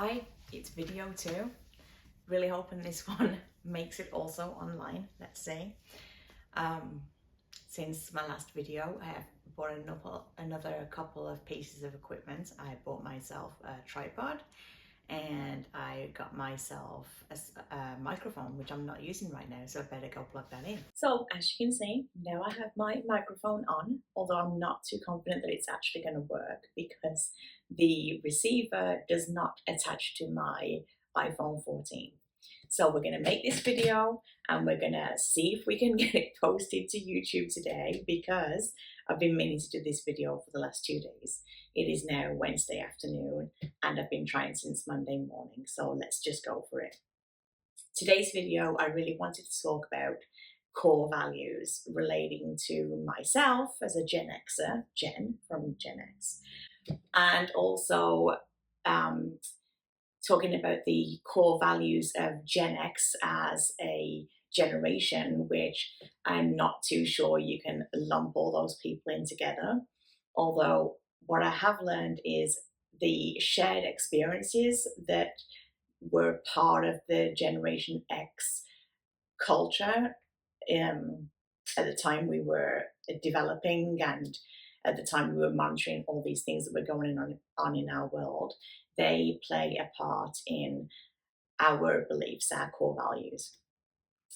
Hi, it's video 2. Really hoping this one makes it also online, let's say. Um, since my last video, I have bought another couple of pieces of equipment. I bought myself a tripod and I got myself a microphone, which I'm not using right now, so I better go plug that in. So as you can see, now I have my microphone on, although I'm not too confident that it's actually going to work because the receiver does not attach to my iPhone 14. So we're going to make this video and we're going to see if we can get it posted to YouTube today, because I've been meaning to do this video for the last 2 days. It is now Wednesday afternoon and I've been trying since Monday morning, so let's just go for it. Today's video, I really wanted to talk about core values relating to myself as a Gen Xer, Jen from Gen X, and also talking about the core values of Gen X as a generation, which I'm not too sure you can lump all those people in together. Although what I have learned is the shared experiences that were part of the Generation X culture at the time we were developing, and at the time we were monitoring all these things that were going on in our world, they play a part in our beliefs, our core values.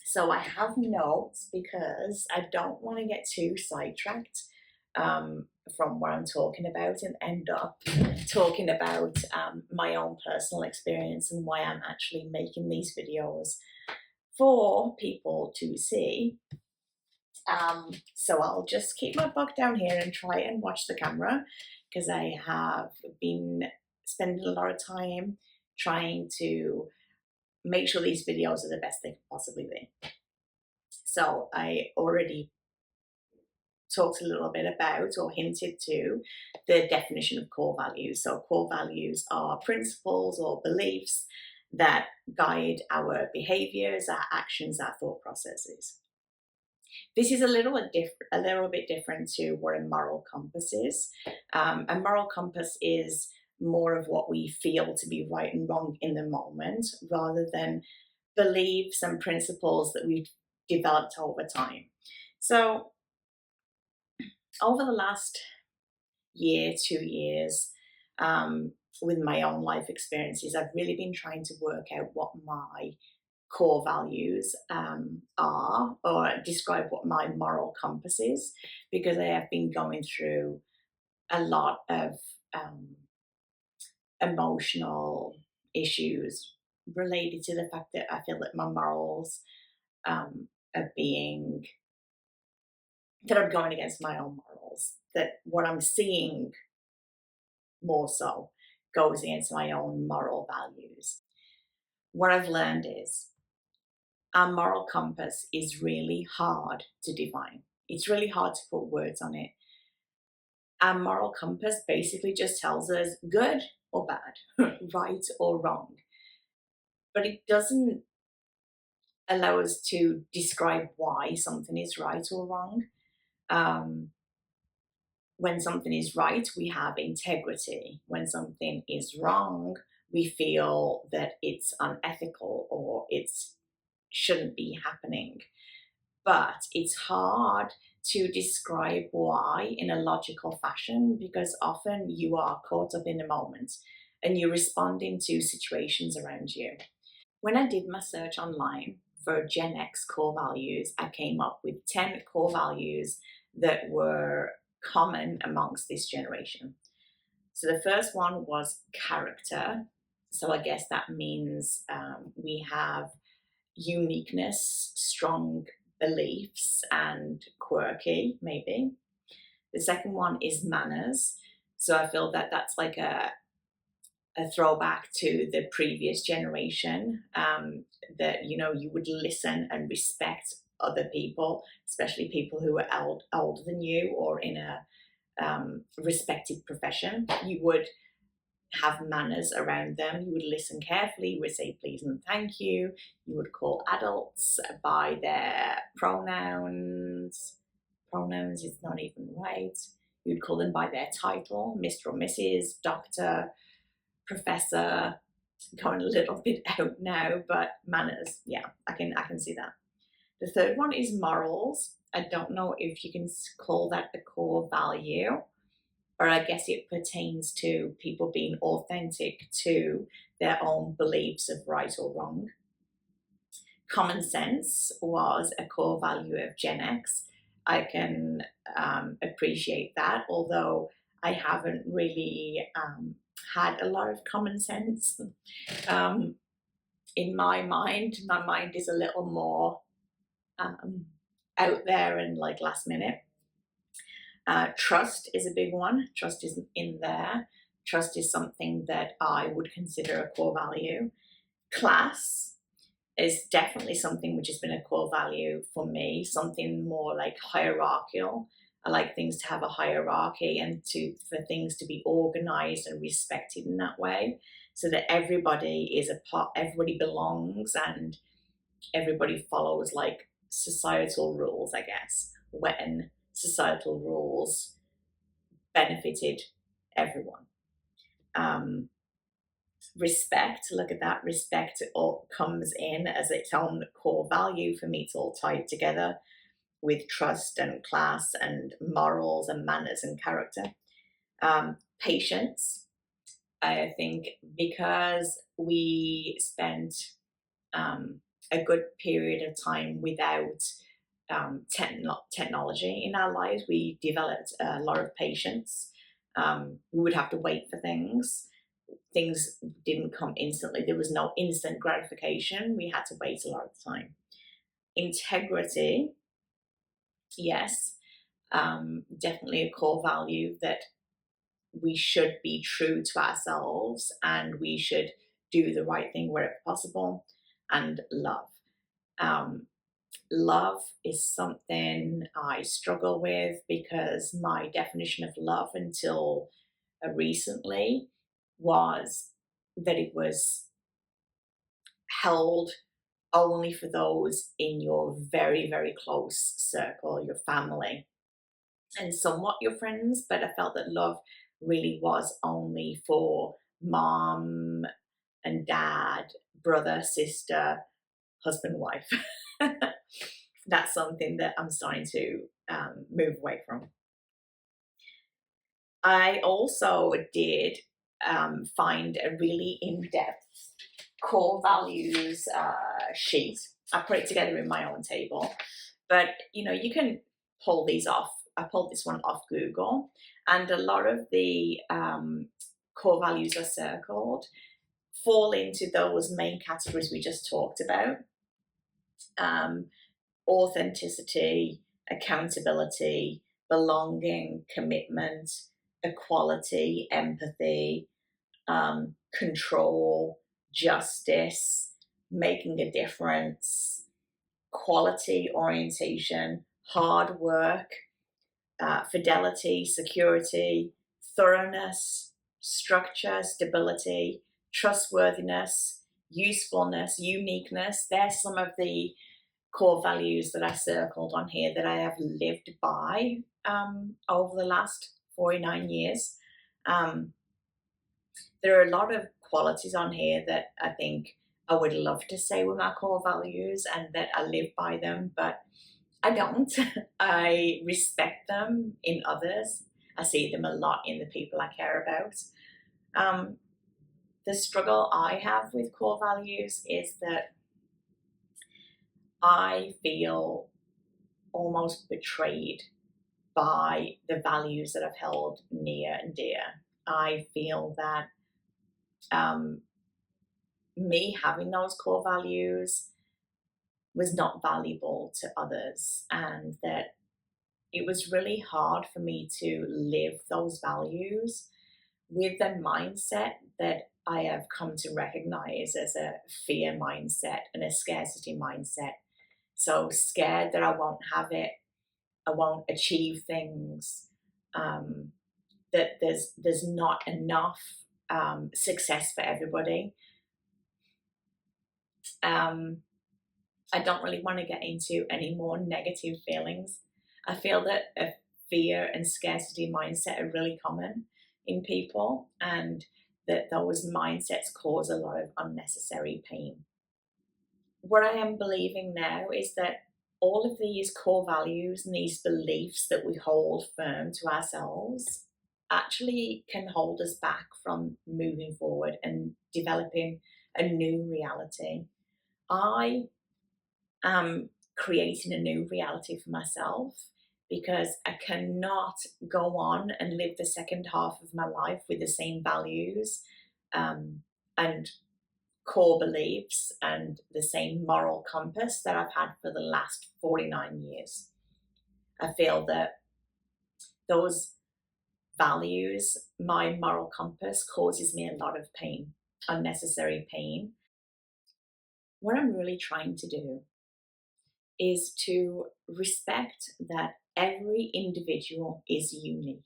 So I have notes because I don't want to get too sidetracked from what I'm talking about and end up talking about my own personal experience and why I'm actually making these videos for people to see. So I'll just keep my butt down here and try and watch the camera, because I have been spending a lot of time trying to make sure these videos are the best they can possibly be. So I already talked a little bit about, or hinted to, the definition of core values. So core values are principles or beliefs that guide our behaviors, our actions, our thought processes. This is a little bit different to what a moral compass is. A moral compass is more of what we feel to be right and wrong in the moment, rather than beliefs and principles that we've developed over time. So over the last year, 2 years, with my own life experiences, I've really been trying to work out what my core values are, or describe what my moral compass is, because I have been going through a lot of emotional issues related to the fact that I feel that my morals are being, that I'm going against my own morals, that what I'm seeing more so goes against my own moral values. What I've learned is our moral compass is really hard to define. It's really hard to put words on it. Our moral compass basically just tells us good or bad, right or wrong. But it doesn't allow us to describe why something is right or wrong. When something is right, we have integrity. When something is wrong, we feel that it's unethical or it shouldn't be happening. But it's hard to describe why in a logical fashion, because often you are caught up in the moment and you're responding to situations around you. When I did my search online for Gen X core values, I came up with 10 core values that were common amongst this generation. So the first one was character. So I guess that means we have uniqueness, strong beliefs, and quirky, maybe. The second one is manners. So I feel that that's like a throwback to the previous generation, that, you know, you would listen and respect other people, especially people who are older than you or in a respected profession. You would have manners around them. You would listen carefully. You would say please and thank you. You would call adults by their pronouns. Pronouns is not even right. You'd call them by their title, Mr. or Mrs., Doctor, Professor. going a little bit out now, but manners, yeah, I can see that. The third one is morals. I don't know if you can call that a core value, or I guess it pertains to people being authentic to their own beliefs of right or wrong. Common sense was a core value of Gen X. I can appreciate that, although I haven't really had a lot of common sense. Um, in my mind is a little more um, out there and like last minute. Trust is a big one. Trust is in there. Trust is something that I would consider a core value. Class is definitely something which has been a core value for me, something more like hierarchical. I like things to have a hierarchy and for things to be organized and respected in that way, so that everybody is a part, everybody belongs, and everybody follows like societal rules, I guess, when societal rules benefited everyone. Um, Respect, look at that. Respect all comes in as its own core value for me. It's all tied together with trust and class and morals and manners and character. Patience, I think, because we spent a good period of time without technology in our lives, we developed a lot of patience. We would have to wait for things. Things didn't come instantly. There was no instant gratification. We had to wait a lot of the time. Integrity, yes, definitely a core value that we should be true to ourselves and we should do the right thing wherever possible. And love. Um, Love is something I struggle with because my definition of love until recently was that it was held only for those in your very, very close circle, your family, and somewhat your friends. But I felt that love really was only for mom and dad, brother, sister, husband, wife. That's something that I'm starting to move away from. I also did find a really in-depth core values sheet. I put it together in my own table, but you can pull these off. I pulled this one off Google, and a lot of the core values are circled fall into those main categories we just talked about. Um, Authenticity, accountability, belonging, commitment, equality, empathy, control, justice, making a difference, quality orientation, hard work, fidelity, security, thoroughness, structure, stability, trustworthiness, usefulness, uniqueness. They're some of the core values that I circled on here that I have lived by over the last 49 years. Um, there are a lot of qualities on here that I think I would love to say were my core values and that I live by them, but I don't. I respect them in others. I see them a lot in the people I care about. Um, the struggle I have with core values is that I feel almost betrayed by the values that I've held near and dear. I feel that um, me having those core values was not valuable to others, and that it was really hard for me to live those values with the mindset that I have come to recognize as a fear mindset and a scarcity mindset. So scared that I won't have it, I won't achieve things, um, that there's not enough success for everybody. Um, I don't really want to get into any more negative feelings. I feel that a fear and scarcity mindset are really common in people, and that those mindsets cause a lot of unnecessary pain. What I am believing now is that all of these core values and these beliefs that we hold firm to ourselves actually can hold us back from moving forward and developing a new reality. I am creating a new reality for myself because I cannot go on and live the second half of my life with the same values um, and core beliefs and the same moral compass that I've had for the last 49 years. I feel that those values, my moral compass, causes me a lot of pain, unnecessary pain. What I'm really trying to do is to respect that every individual is unique.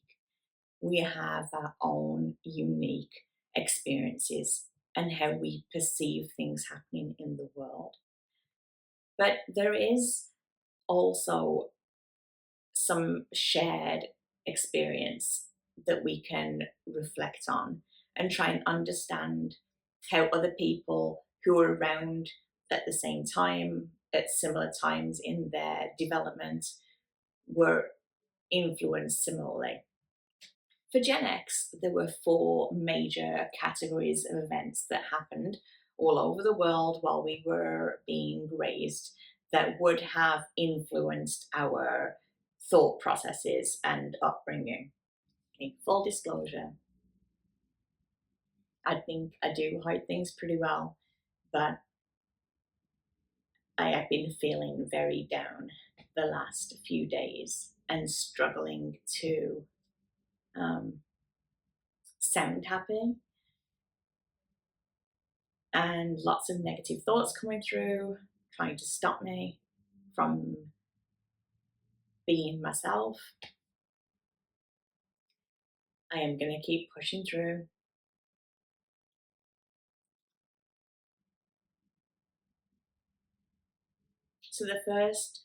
We have our own unique experiences and how we perceive things happening in the world. But there is also some shared experience that we can reflect on and try and understand how other people who are around at the same time, at similar times in their development, were influenced similarly. For Gen X, there were four major categories of events that happened all over the world while we were being raised that would have influenced our thought processes and upbringing. Okay, full disclosure, I think I do hide things pretty well, but I have been feeling very down the last few days and struggling to um, sound happy, and lots of negative thoughts coming through, trying to stop me from being myself. I am going to keep pushing through. So, the first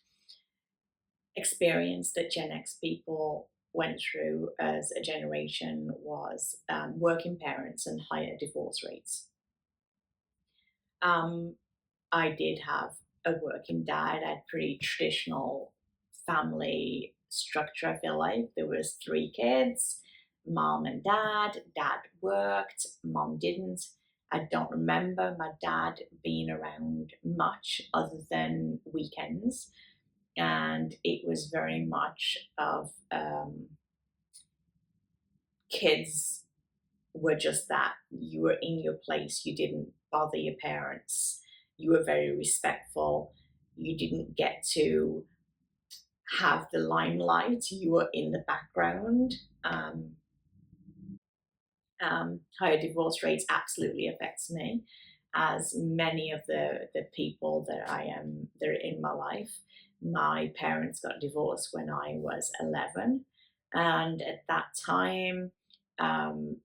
experience that Gen X people went through as a generation was working parents and higher divorce rates. Um, I did have a working dad. I had pretty traditional family structure. I feel like there was three kids, mom and dad. Dad worked, mom didn't. I don't remember my dad being around much other than weekends, and it was very much of kids were just that. You were in your place, you didn't bother your parents, you were very respectful, you didn't get to have the limelight, you were in the background. Higher divorce rates absolutely affects me, as many of the people that I am that are in my life. My parents got divorced when I was 11, and at that time, um,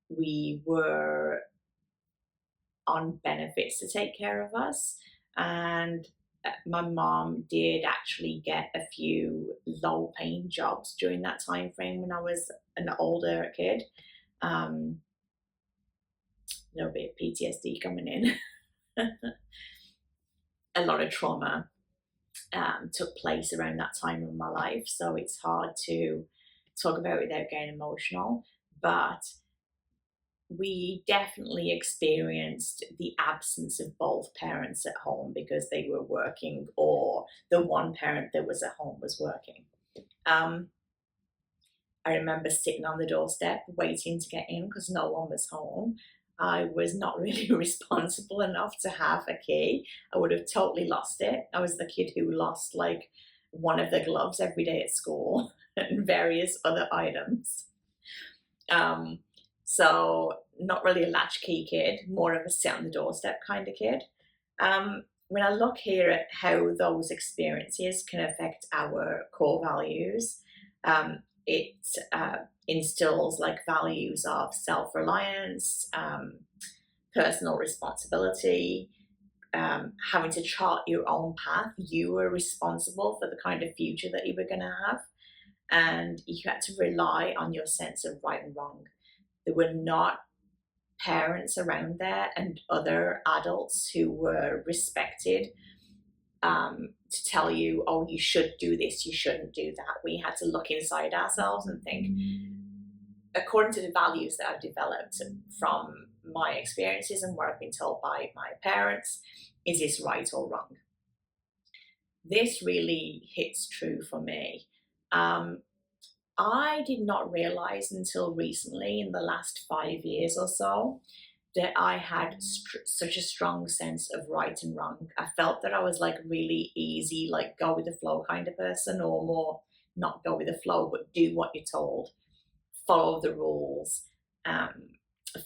we were on benefits to take care of us. And my mom did actually get a few low paying jobs during that time frame when I was an older kid. Um, a little bit of PTSD coming in. A lot of trauma took place around that time in my life, so it's hard to talk about without getting emotional. But we definitely experienced the absence of both parents at home because they were working, or the one parent that was at home was working. Um, I remember sitting on the doorstep waiting to get in because no one was home. I was not really responsible enough to have a key. I would have totally lost it. I was the kid who lost like one of the gloves every day at school and various other items. Um, so not really a latchkey kid, more of a sit on the doorstep kind of kid. When I look here at how those experiences can affect our core values, it instills like values of self-reliance, personal responsibility, having to chart your own path. You were responsible for the kind of future that you were going to have, and you had to rely on your sense of right and wrong. There were not parents around there and other adults who were respected to tell you, oh, you should do this, you shouldn't do that. We had to look inside ourselves and think, according to the values that I've developed from my experiences and what I've been told by my parents, is this right or wrong? This really hits true for me. I did not realize until recently, in the last 5 years or so, that I had such a strong sense of right and wrong. I felt that I was like really easy, like go with the flow kind of person, or more not go with the flow, but do what you're told, follow the rules, um,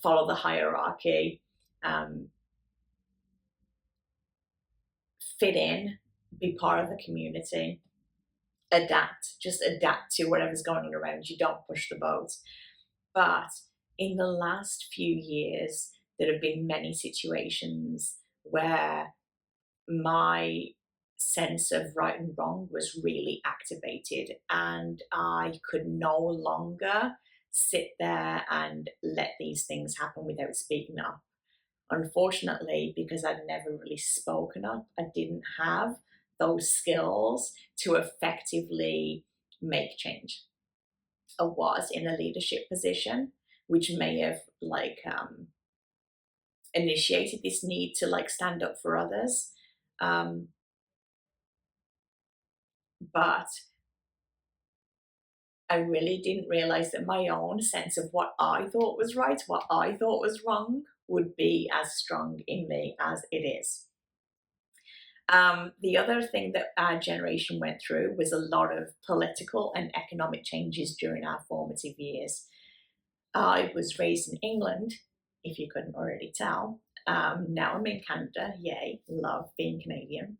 follow the hierarchy, um, fit in, be part of the community, just adapt to whatever's going on around you, don't push the boat. But in the last few years, there have been many situations where my sense of right and wrong was really activated, and I could no longer sit there and let these things happen without speaking up. Unfortunately, because I'd never really spoken up, I didn't have those skills to effectively make change. I was in a leadership position, which may have initiated this need to stand up for others. But I really didn't realize that my own sense of what I thought was right, what I thought was wrong, would be as strong in me as it is. The other thing that our generation went through was a lot of political and economic changes during our formative years. I was raised in England, if you couldn't already tell. Now I'm in Canada. Yay, love being Canadian.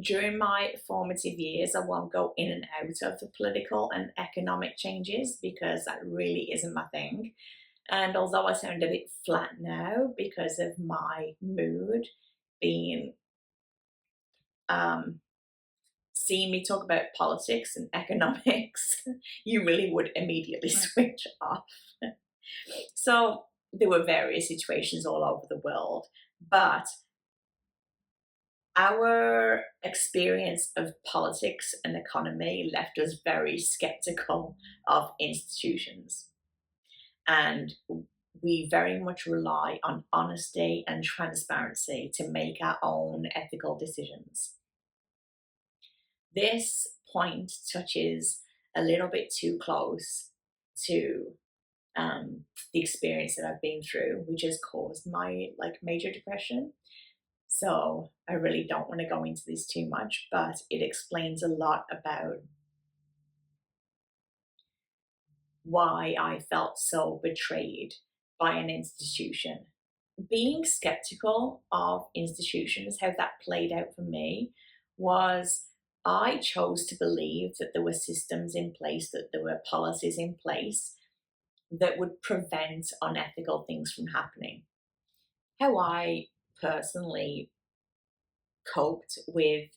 During my formative years, I won't go in and out of the political and economic changes because that really isn't my thing. And although I sound a bit flat now because of my mood being, seeing me talk about politics and economics, you really would immediately switch off. So there were various situations all over the world, but our experience of politics and economy left us very skeptical of institutions. And we very much rely on honesty and transparency to make our own ethical decisions. This point touches a little bit too close to the experience that I've been through, which has caused my major depression. So I really don't want to go into this too much, but it explains a lot about why I felt so betrayed by an institution. Being skeptical of institutions, how that played out for me was I chose to believe that there were systems in place, that there were policies in place that would prevent unethical things from happening. How I personally coped with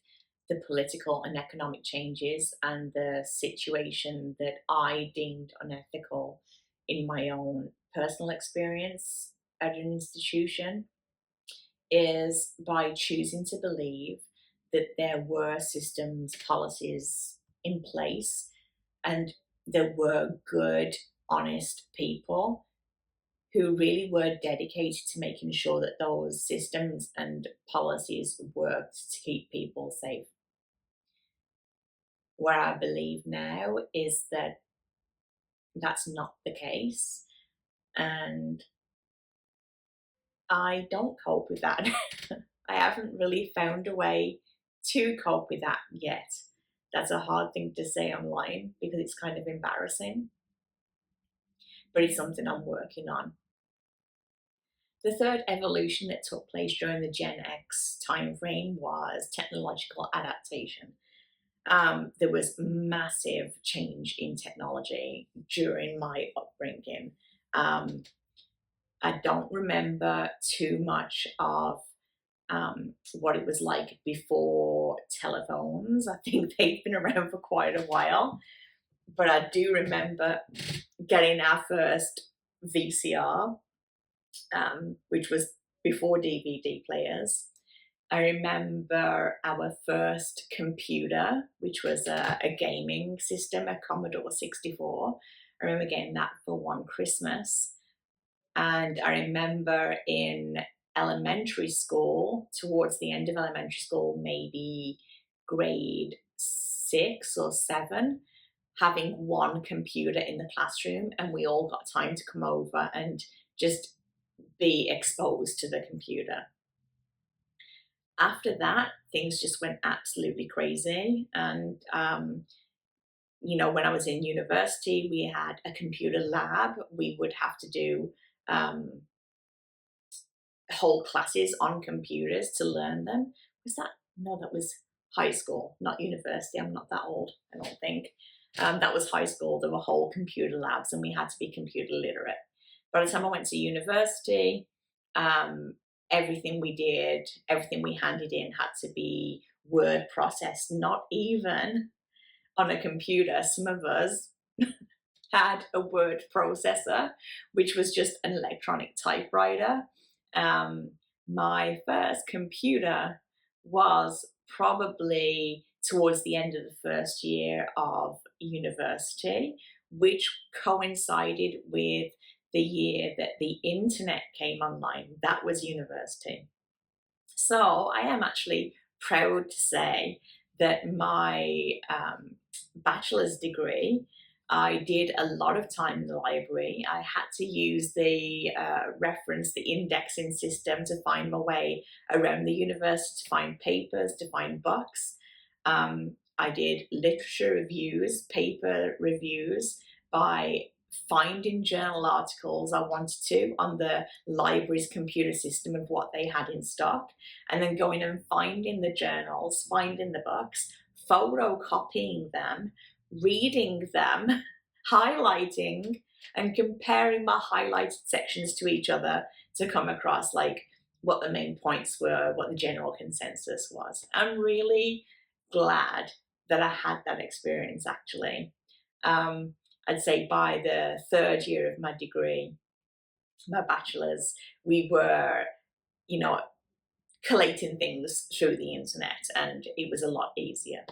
the political and economic changes and the situation that I deemed unethical in my own personal experience at an institution is by choosing to believe that there were systems, policies in place, and there were good, honest people who really were dedicated to making sure that those systems and policies worked to keep people safe. Where I believe now is that that's not the case, and I don't cope with that. I haven't really found a way to cope with that yet. That's a hard thing to say online because it's kind of embarrassing, but it's something I'm working on. The third evolution that took place during the Gen X timeframe was technological adaptation. There was massive change in technology during my upbringing. I don't remember too much of what it was like before telephones. I think they've been around for quite a while. but I do remember getting our first VCR, which was before DVD players. I remember our first computer, which was a gaming system, a Commodore 64. I remember getting that for one Christmas. And I remember in elementary school, towards the end of elementary school, maybe grade 6 or 7, having one computer in the classroom, and we all got time to come over and just be exposed to the computer. After that, things just went absolutely crazy. And, when I was in university, we had a computer lab. We would have to do um, whole classes on computers to learn them. Was that? No, that was high school, not university. I'm not that old, I don't think. That was high school. There were whole computer labs, and we had to be computer literate. By the time I went to university, um, everything we did, everything we handed in had to be word processed, not even on a computer. Some of us had a word processor, which was just an electronic typewriter. Um, my first computer was probably towards the end of the first year of university, which coincided with the year that the internet came online. That was university. So I am actually proud to say that my bachelor's degree, I did a lot of time in the library. I had to use the reference, the indexing system to find my way around the university, to find papers, to find books. I did literature reviews, paper reviews by finding journal articles I wanted to on the library's computer system of what they had in stock, and then going and finding the journals, finding the books, photocopying them, reading them, highlighting, and comparing my highlighted sections to each other to come across like what the main points were, what the general consensus was. I'm really glad that I had that experience actually. I'd say by the third year of my degree, my bachelor's, we were, you know, collating things through the internet, and it was a lot easier.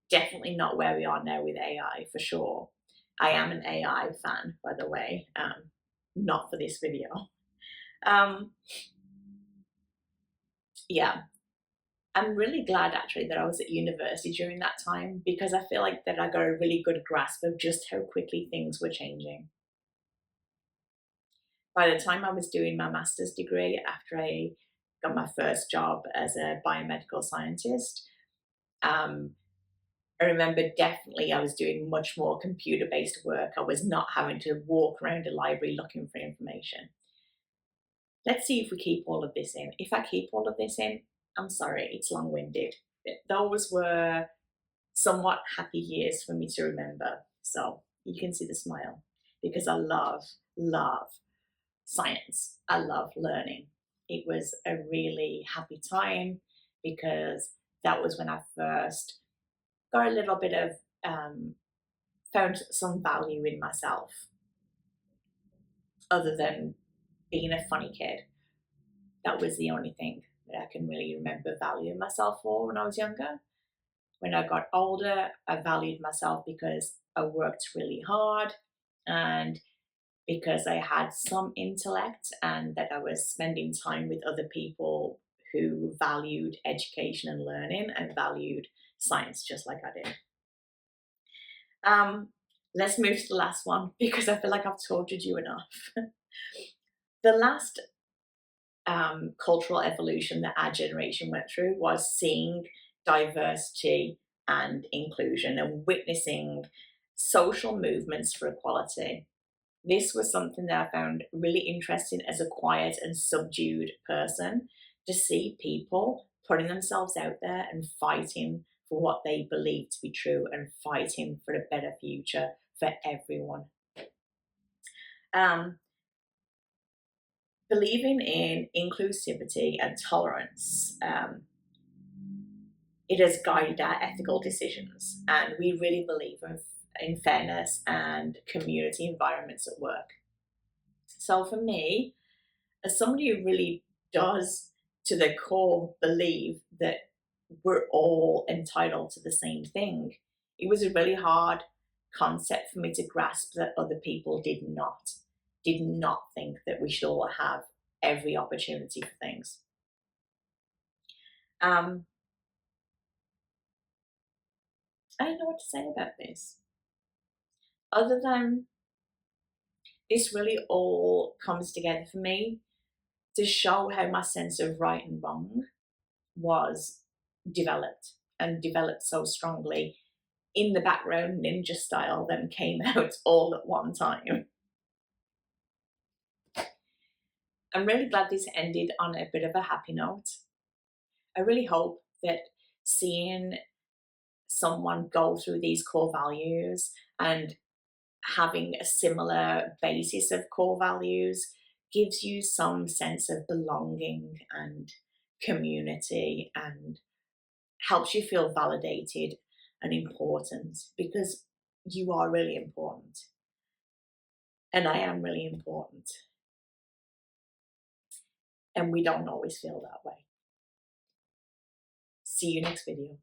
Definitely not where we are now with AI for sure. I am an AI fan, by the way, not for this video. Um, yeah, I'm really glad actually that I was at university during that time, because I feel like that I got a really good grasp of just how quickly things were changing. By the time I was doing my master's degree, after I got my first job as a biomedical scientist, um, I remember definitely I was doing much more computer based work. I was not having to walk around a library looking for information. Let's see if we keep all of this in. If I keep all of this in, I'm sorry, it's long winded. Those were somewhat happy years for me to remember. So you can see the smile, because I love science. I love learning. It was a really happy time, because that was when I first got a little bit of found some value in myself, other than being a funny kid. That was the only thing that I can really remember valuing myself for when I was younger. When I got older, I valued myself because I worked really hard, and because I had some intellect, and that I was spending time with other people who valued education and learning and valued science just like I did. Um, let's move to the last one, because I feel like I've tortured you enough. The last cultural evolution that our generation went through was seeing diversity and inclusion and witnessing social movements for equality. This was something that I found really interesting as a quiet and subdued person, to see people putting themselves out there and fighting for what they believe to be true, and fighting for a better future for everyone. Um, Believing in inclusivity and tolerance, it has guided our ethical decisions, and we really believe in fairness and community environments at work. So for me, as somebody who really does to the core believe that we're all entitled to the same thing, it was a really hard concept for me to grasp that other people did not think that we should all have every opportunity for things. Um, I don't know what to say about this. Other than this really all comes together for me to show how my sense of right and wrong was developed, and developed so strongly in the background ninja style, then came out all at one time. I'm really glad this ended on a bit of a happy note. I really hope that seeing someone go through these core values and having a similar basis of core values gives you some sense of belonging and community, and helps you feel validated and important, because you are really important, and I am really important, and we don't always feel that way. See you next video.